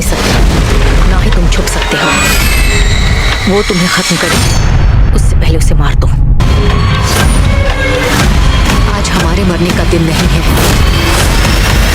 नहीं सकते, ना ही तुम छुप सकते हो। वो तुम्हें खत्म करे उससे पहले उसे मार दो। आज हमारे मरने का दिन नहीं है।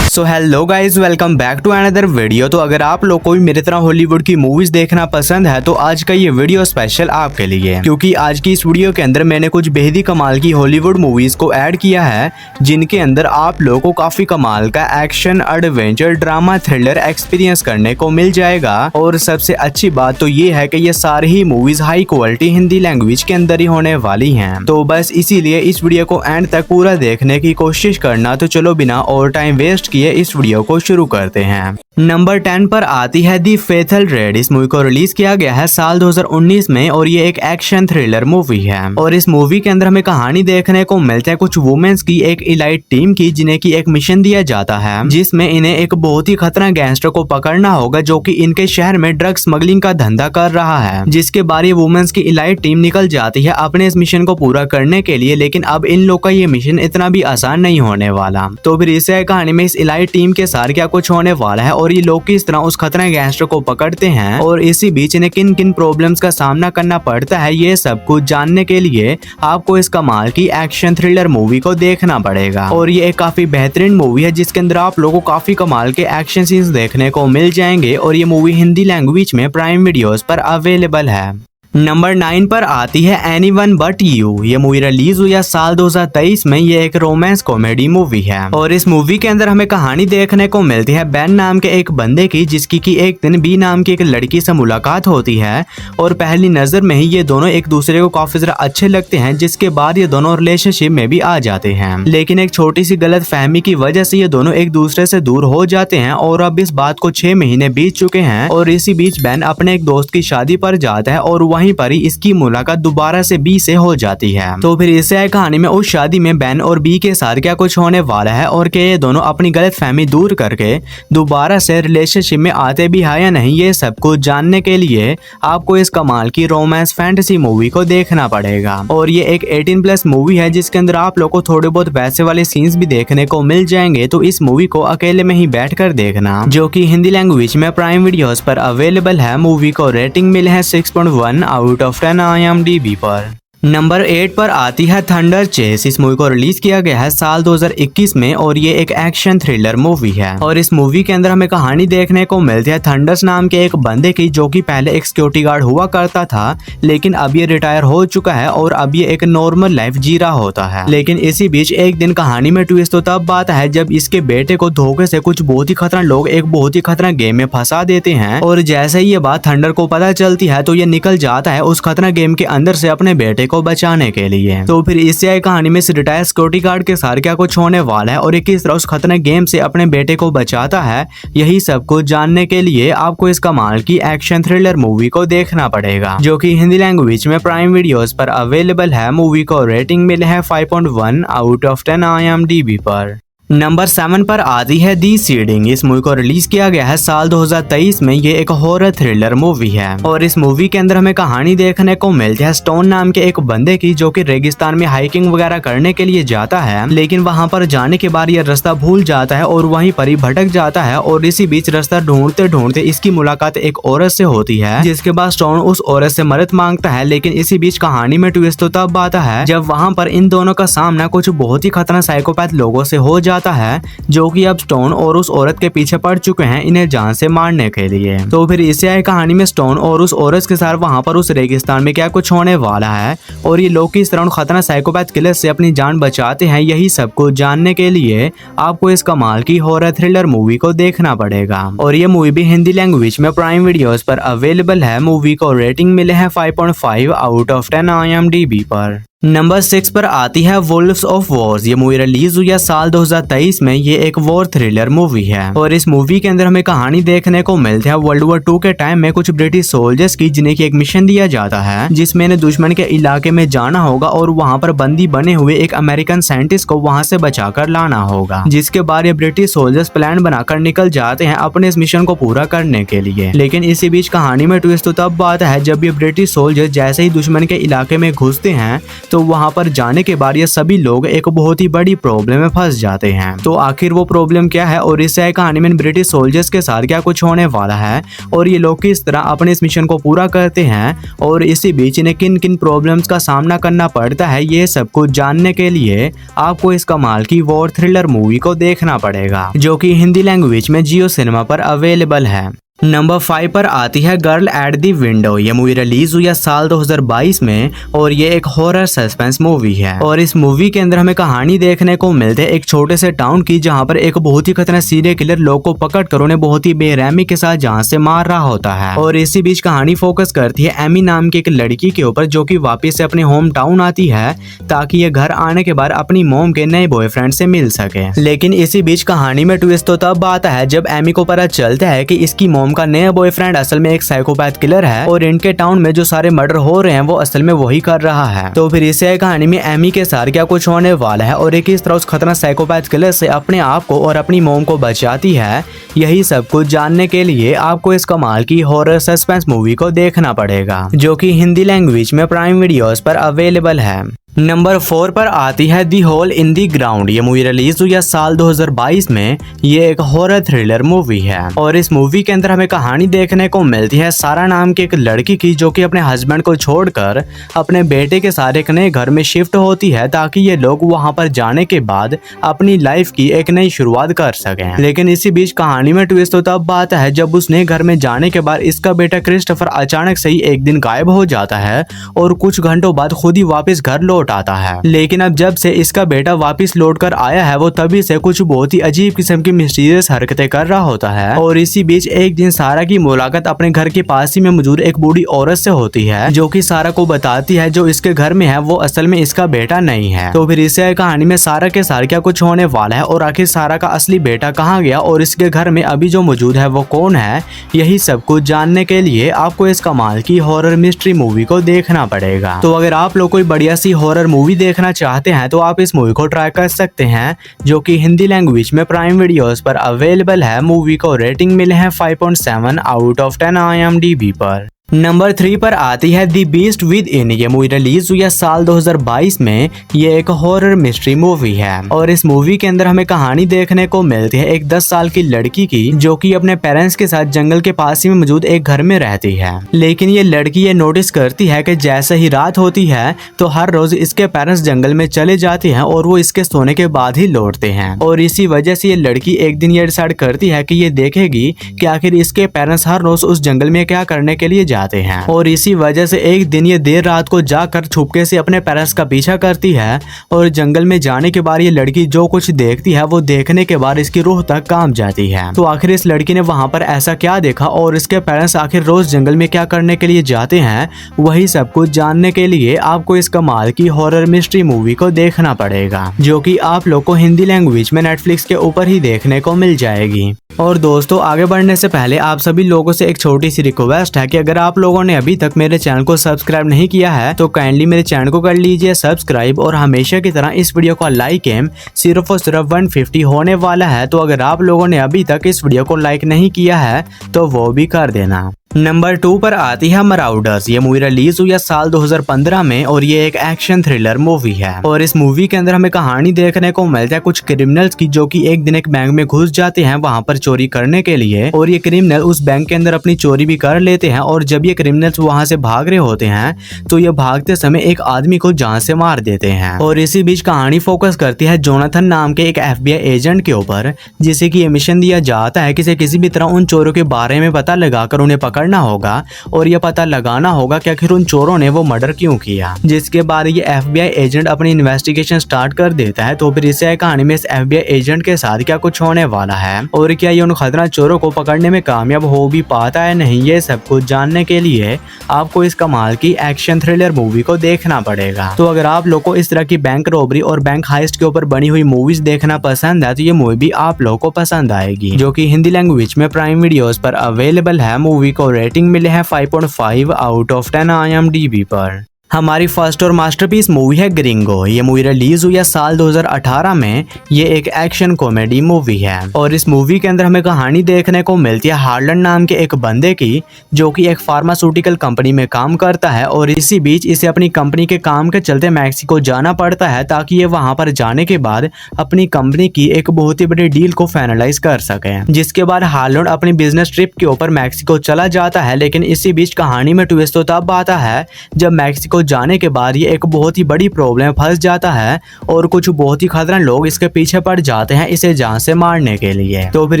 So hello guys, welcome back to another video. तो अगर आप लोग को भी मेरी तरह हॉलीवुड की मूवीज देखना पसंद है तो आज का ये वीडियो स्पेशल आपके लिए है, क्योंकि आज की इस वीडियो के अंदर मैंने कुछ बेहद ही कमाल की हॉलीवुड मूवीज को ऐड किया है, जिनके अंदर आप लोगों को काफी कमाल का action, adventure, drama, thriller experience करने को मिल जाएगा। और सबसे अच्छी बात तो ये है कि ये सारी ही movies high quality Hindi language के अंदर ही होने वाली हैं। तो बस इसीलिए इस वीडियो को एंड तक पूरा देखने की कोशिश करना। तो चलो बिना और टाइम वेस्ट किए इस वीडियो को शुरू करते हैं। नंबर 10 पर आती है दी फेथल रेड। इस मूवी को रिलीज किया गया है साल 2019 में और ये एक एक्शन थ्रिलर मूवी है। और इस मूवी के अंदर हमें कहानी देखने को मिलता है कुछ वुमेन्स की एक इलाइट टीम की, जिन्हें की एक मिशन दिया जाता है, जिसमें इन्हें एक बहुत ही खतरनाक गैंगस्टर को पकड़ना होगा जो कि इनके शहर में ड्रग स्मगलिंग का धंधा कर रहा है। जिसके बाद ये वुमेन्स की इलाइट टीम निकल जाती है अपने इस मिशन को पूरा करने के लिए। लेकिन अब इन लोग का ये मिशन इतना भी आसान नहीं होने वाला। तो फिर इस कहानी में इस इलाइट टीम के साथ क्या कुछ होने वाला है और ये लोग किस तरह उस खतरनाक गैंगस्टर को पकड़ते हैं और इसी बीच इन्हें किन किन प्रॉब्लम्स का सामना करना पड़ता है, ये सब कुछ जानने के लिए आपको इस कमाल की एक्शन थ्रिलर मूवी को देखना पड़ेगा। और ये एक काफी बेहतरीन मूवी है जिसके अंदर आप लोगों को काफी कमाल के एक्शन सीन्स देखने को मिल जाएंगे। और ये मूवी हिंदी लैंग्वेज में प्राइम वीडियोस पर अवेलेबल है। नंबर 9 पर आती है एनीवन बट यू। ये मूवी रिलीज हुई है साल 2023 में। ये एक रोमांस कॉमेडी मूवी है और इस मूवी के अंदर हमें कहानी देखने को मिलती है बेन नाम के एक बंदे की, जिसकी की एक दिन बी नाम की एक लड़की से मुलाकात होती है और पहली नजर में ही ये दोनों एक दूसरे को काफी ज्यादा अच्छे लगते हैं। जिसके बाद ये दोनों रिलेशनशिप में भी आ जाते हैं, लेकिन एक छोटी सी गलत फहमी की वजह से ये दोनों एक दूसरे से दूर हो जाते हैं। और अब इस बात को 6 महीने बीत चुके हैं और इसी बीच बेन अपने एक दोस्त की शादी पर जाता है और वहीं पर ही इसकी मुलाकात दोबारा से बी से हो जाती है। तो फिर इससे कहानी में उस शादी में बेन और बी के साथ क्या कुछ होने वाला है और क्या ये दोनों अपनी गलतफहमी दूर करके दोबारा से रिलेशनशिप में आते भी है या नहीं, ये सब कुछ जानने के लिए आपको इस कमाल की रोमांस फैंटेसी मूवी को देखना पड़ेगा। और ये एक 18+ मूवी है जिसके अंदर आप लोग को थोड़े बहुत वैसे वाले सीन्स भी देखने को मिल जाएंगे। तो इस मूवी को अकेले में ही बैठकर देखना, जो कि हिंदी लैंग्वेज में प्राइम वीडियोस पर अवेलेबल है। मूवी को रेटिंग मिले है 6.1 आउट ऑफ 10 IMDb पर। नंबर 8 पर आती है थंडर चेस। इस मूवी को रिलीज किया गया है साल 2021 में और ये एक एक्शन थ्रिलर मूवी है। और इस मूवी के अंदर हमें कहानी देखने को मिलती है थंडर्स नाम के एक बंदे की, जो कि पहले एक सिक्योरिटी गार्ड हुआ करता था, लेकिन अब ये रिटायर हो चुका है और अब ये एक नॉर्मल लाइफ जी रहा होता है। लेकिन इसी बीच एक दिन कहानी में ट्विस्ट तो तब आता है जब इसके बेटे को धोखे से कुछ बहुत ही खतरनाक लोग एक बहुत ही खतरनाक गेम में फंसा देते हैं। और जैसे ही ये बात थंडर को पता चलती है तो ये निकल जाता है उस खतरनाक गेम के अंदर से अपने बेटे को बचाने के लिए। तो फिर इससे कहानी में रिटायर सिक्योरिटी गार्ड के साथ क्या कुछ होने वाला है और ये किस तरह उस खतरनाक गेम से अपने बेटे को बचाता है, यही सब कुछ जानने के लिए आपको इस कमाल की एक्शन थ्रिलर मूवी को देखना पड़ेगा, जो कि हिंदी लैंग्वेज में प्राइम वीडियोस पर अवेलेबल है। मूवी को रेटिंग मिले है 5.1 आउट ऑफ 10 IMDb पर। नंबर 7 पर आती है दी सीडिंग। इस मूवी को रिलीज किया गया है साल 2023 में। ये एक हॉरर थ्रिलर मूवी है और इस मूवी के अंदर हमें कहानी देखने को मिलती है स्टोन नाम के एक बंदे की, जो कि रेगिस्तान में हाइकिंग वगैरह करने के लिए जाता है। लेकिन वहां पर जाने के बाद ये रास्ता भूल जाता है और वहीं पर ही भटक जाता है। और इसी बीच रास्ता ढूंढते ढूंढते इसकी मुलाकात एक औरत से होती है, जिसके बाद स्टोन उस औरत से मदद मांगता है। लेकिन इसी बीच कहानी में ट्विस्ट तो तब आता है जब वहां पर इन दोनों का सामना कुछ बहुत ही खतरनाक साइकोपैथ लोगों से हो जाता है, जो कि अब स्टोन और उस औरत के पीछे पड़ चुके हैं इन्हें जान से मारने के लिए। तो फिर इससे आई कहानी में स्टोन और उस औरत के साथ वहां पर उस रेगिस्तान में क्या कुछ होने वाला है और ये लोग किस तरह खतरनाक साइकोपैथ किलर से अपनी जान बचाते हैं, यही सब कुछ जानने के लिए आपको इस कमाल की हॉरर थ्रिलर मूवी को देखना पड़ेगा। और ये मूवी भी हिंदी लैंग्वेज में प्राइम वीडियोस पर अवेलेबल है। मूवी को रेटिंग मिले है 5.5 आउट ऑफ 10 IMDb पर। नंबर 6 पर आती है वुल्व्स ऑफ वॉर्स। ये मूवी रिलीज हुई है साल 2023 में। ये एक वॉर थ्रिलर मूवी है और इस मूवी के अंदर हमें कहानी देखने को मिलती है वर्ल्ड वॉर 2 के टाइम में कुछ ब्रिटिश सोल्जर्स की, जिन्हें की एक मिशन दिया जाता है जिसमें इन्हें दुश्मन के इलाके में जाना होगा और वहां पर बंदी बने हुए एक अमेरिकन साइंटिस्ट को वहां से बचाकर लाना होगा। जिसके बाद ये ब्रिटिश सोल्जर्स प्लान बनाकर निकल जाते हैं अपने इस मिशन को पूरा करने के लिए। लेकिन इसी बीच कहानी में ट्विस्ट तो तब आता है जब ये ब्रिटिश सोल्जर्स जैसे ही दुश्मन के इलाके में घुसते हैं तो वहाँ पर जाने के बाद ये सभी लोग एक बहुत ही बड़ी प्रॉब्लम में फंस जाते हैं। तो आखिर वो प्रॉब्लम क्या है और इस कहानी में ब्रिटिश सोल्जर्स के साथ क्या कुछ होने वाला है और ये लोग किस तरह अपने इस मिशन को पूरा करते हैं और इसी बीच इन्हें किन किन प्रॉब्लम्स का सामना करना पड़ता है, ये सब कुछ जानने के लिए आपको इस कमाल की वॉर थ्रिलर मूवी को देखना पड़ेगा, जो कि हिंदी लैंग्वेज में जियो सिनेमा पर अवेलेबल है। नंबर 5 पर आती है गर्ल एट दी विंडो। ये मूवी रिलीज हुई है साल 2022 में और ये एक हॉरर सस्पेंस मूवी है और इस मूवी के अंदर हमें कहानी देखने को मिलती है एक छोटे से टाउन की, जहां पर एक बहुत ही खतरनाक सीरियल किलर लोग को पकड़कर उन्हें बहुत ही बेरहमी के साथ जान से मार रहा होता है। और इसी बीच कहानी फोकस करती है एमी नाम की एक लड़की के ऊपर, जो कि वापस से अपने होम टाउन आती है ताकि ये घर आने के बाद अपनी मॉम के नए बॉयफ्रेंड से मिल सके। लेकिन इसी बीच कहानी में ट्विस्ट तो तब आता है जब एमी को पता चलता है कि इसकी मॉम का नया बॉयफ्रेंड असल में एक साइकोपैथ किलर है और इनके टाउन में जो सारे मर्डर हो रहे हैं वो असल में वही कर रहा है। तो फिर इस कहानी में एमी के साथ क्या कुछ होने वाला है और एक इस तरह उस खतरनाक साइकोपैथ किलर से अपने आप को और अपनी मॉम को बचाती है, यही सब कुछ जानने के लिए आपको इस कमाल की हॉरर सस्पेंस मूवी को देखना पड़ेगा, जो कि हिंदी लैंग्वेज में प्राइम वीडियोस पर अवेलेबल है। नंबर 4 पर आती है the hole in the ground. ये मूवी रिलीज हुई है साल 2022 में। ये एक हॉरर थ्रिलर मूवी है और इस मूवी के अंदर हमें कहानी देखने को मिलती है सारा नाम की एक लड़की की, जो कि अपने हस्बैंड को छोड़कर अपने बेटे के साथ एक नए घर में शिफ्ट होती है ताकि ये लोग वहां पर जाने के बाद अपनी लाइफ की एक नई शुरुआत कर सकें। लेकिन इसी बीच कहानी में ट्विस्ट तो तब आता है जब उस नए घर में जाने के बाद इसका बेटा क्रिस्टोफर अचानक से ही एक दिन गायब हो जाता है और कुछ घंटों बाद खुद ही वापस घर लौट आता है। लेकिन अब जब से इसका बेटा वापस लौट कर आया है वो तभी से कुछ बहुत ही अजीब किस्म की मिस्टीरियस हरकतें कर रहा होता है। और इसी बीच एक दिन सारा की मुलाकात अपने घर के पास ही में मौजूद एक बूढ़ी औरत से होती है, जो कि सारा को बताती है जो इसके घर में है वो असल में इसका बेटा नहीं है। तो फिर इस कहानी में सारा के साथ क्या कुछ होने वाला है और आखिर सारा का असली बेटा कहाँ गया और इसके घर में अभी जो मौजूद है वो कौन है, यही सब कुछ जानने के लिए आपको इस कमाल की हॉरर मिस्ट्री मूवी को देखना पड़ेगा। तो अगर आप लोग कोई बढ़िया सी हॉरर मूवी देखना चाहते हैं तो आप इस मूवी को ट्राई कर सकते हैं, जो कि हिंदी लैंग्वेज में प्राइम वीडियोस पर अवेलेबल है। मूवी को रेटिंग मिले हैं 5.7 आउट ऑफ 10 IMDb पर। नंबर 3 पर आती है दी बीस्ट विद इन। ये मूवी रिलीज हुई है साल 2022 में। ये एक हॉरर मिस्ट्री मूवी है और इस मूवी के अंदर हमें कहानी देखने को मिलती है एक 10 साल की लड़की की, जो कि अपने पेरेंट्स के साथ जंगल के पास ही में मौजूद एक घर में रहती है। लेकिन ये लड़की ये नोटिस करती है कि जैसे ही रात होती है तो हर रोज इसके पेरेंट्स जंगल में चले जाते हैं और वो इसके सोने के बाद ही लौटते हैं। और इसी वजह से ये लड़की एक दिन ये डिसाइड करती है कि ये देखेगी कि आखिर इसके पेरेंट्स हर रोज उस जंगल में क्या करने के लिए जाते हैं। और इसी वजह से एक दिन ये देर रात को जाकर छुपके से अपने पेरेंट्स का पीछा करती है और जंगल में जाने के बाद ये लड़की जो कुछ देखती है वो देखने के बाद इसकी रूह तक कांप जाती है। तो आखिर इस लड़की ने वहां पर ऐसा क्या देखा और इसके पेरेंट्स आखिर रोज जंगल में क्या करने के लिए जाते हैं, वही सब कुछ जानने के लिए आपको इस कमाल की हॉरर मिस्ट्री मूवी को देखना पड़ेगा, जो कि आप लोग को हिंदी लैंग्वेज में नेटफ्लिक्स के ऊपर ही देखने को मिल जाएगी। और दोस्तों आगे बढ़ने से पहले आप सभी लोगों से एक छोटी सी रिक्वेस्ट है कि अगर आप लोगों ने अभी तक मेरे चैनल को सब्सक्राइब नहीं किया है तो काइंडली मेरे चैनल को कर लीजिए सब्सक्राइब और हमेशा की तरह इस वीडियो का लाइक एम सिर्फ और सिर्फ 150 होने वाला है। तो अगर आप लोगों ने अभी तक इस वीडियो को लाइक नहीं किया है तो वो भी कर देना। नंबर 2 पर आती है मराउडर्स। ये मूवी रिलीज हुई है साल 2015 में और ये एक एक्शन थ्रिलर मूवी है और इस मूवी के अंदर हमें कहानी देखने को मिलता है कुछ क्रिमिनल्स की, जो कि एक दिन एक बैंक में घुस जाते हैं वहां पर चोरी करने के लिए। और ये क्रिमिनल उस बैंक के अंदर अपनी चोरी भी कर लेते हैं और जब ये क्रिमिनल्स वहां से भाग रहे होते हैं तो ये भागते समय एक आदमी को जान से मार देते हैं। और इसी बीच कहानी फोकस करती है जोनाथन नाम के एक FBI एजेंट के ऊपर, जिसे की ये मिशन दिया जाता है कि किसी भी तरह उन चोरों के बारे में पता लगाकर उन्हें पकड़ना होगा और ये पता लगाना होगा कि आखिर उन चोरों ने वो मर्डर क्यों किया। जिसके बाद ये FBI एजेंट अपनी इन्वेस्टिगेशन स्टार्ट कर देता है। तो फिर इस कहानी में इस FBI एजेंट के साथ क्या कुछ होने वाला है और क्या ये उन खतरनाक चोरों को पकड़ने में कामयाब हो भी पाता है नहीं, ये सब कुछ जानने के लिए आपको इस कमाल की एक्शन थ्रिलर मूवी को देखना पड़ेगा। तो अगर आप लोग को इस तरह की बैंक रॉबरी और बैंक हाइस्ट के ऊपर बनी हुई मूवीज देखना पसंद है तो ये मूवी भी आप लोग को पसंद आएगी, जो कि हिंदी लैंग्वेज में प्राइम वीडियोस पर अवेलेबल है। मूवी को रेटिंग मिले हैं 5.5 आउट ऑफ 10 IMDb पर। हमारी फर्स्ट और मास्टरपीस मूवी है ग्रिंगो। ये मूवी रिलीज हुई है साल 2018 में। ये एक एक्शन कॉमेडी मूवी है और इस मूवी के अंदर हमें कहानी देखने को मिलती है हार्लन नाम के एक बंदे की, जो कि एक फार्मास्यूटिकल कंपनी में काम करता है और इसी बीच इसे अपनी कंपनी के काम के चलते मैक्सिको जाना पड़ता है ताकि ये वहां पर जाने के बाद अपनी कंपनी की एक बहुत ही बड़ी डील को फाइनलाइज कर सके। जिसके बाद हार्लन अपनी बिजनेस ट्रिप के ऊपर मैक्सिको चला जाता है, लेकिन इसी बीच कहानी में ट्विस्ट तो तब आता है जब मैक्सिको जाने के बाद ये एक बहुत ही बड़ी प्रॉब्लम फंस जाता है और कुछ बहुत ही खतरनाक लोग इसके पीछे पड़ जाते हैं इसे जान से मारने के लिए। तो फिर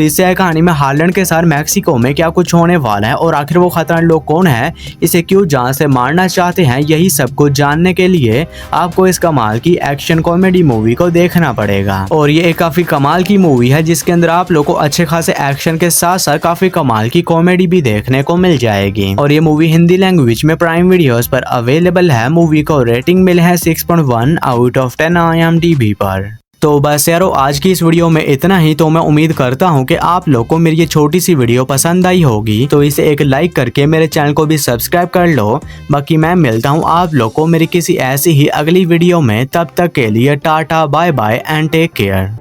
इससे कहानी में हार्लन के साथ मैक्सिको में क्या कुछ होने वाला है और आखिर वो खतरनाक लोग कौन है, इसे क्यों जान से मारना चाहते हैं, यही सब कुछ जानने के लिए आपको इस कमाल की एक्शन कॉमेडी मूवी को देखना पड़ेगा। और ये एक काफी कमाल की मूवी है जिसके अंदर आप लोग को अच्छे खासे एक्शन के साथ साथ काफी कमाल की कॉमेडी भी देखने को मिल जाएगी। और ये मूवी हिंदी लैंग्वेज में प्राइम वीडियोस पर अवेलेबल है। मूवी को रेटिंग मिले है 6.1 आउट ऑफ 10 IMDb पर। तो बस यारो आज की इस वीडियो में इतना ही। तो मैं उम्मीद करता हूँ कि आप लोग को मेरी ये छोटी सी वीडियो पसंद आई होगी, तो इसे एक लाइक करके मेरे चैनल को भी सब्सक्राइब कर लो। बाकी मैं मिलता हूँ आप लोग को मेरी किसी ऐसी ही अगली वीडियो में। तब तक के लिए tata bye bye and take care.